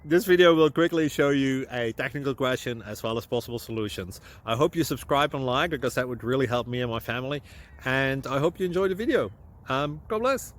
This video will quickly show you a technical question as well as possible solutions. I hope you subscribe and like, because that would really help me and my family. And I hope you enjoy the video. God bless.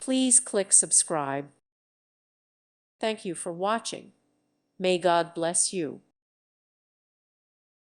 Please click subscribe. Thank you for watching. May God bless you.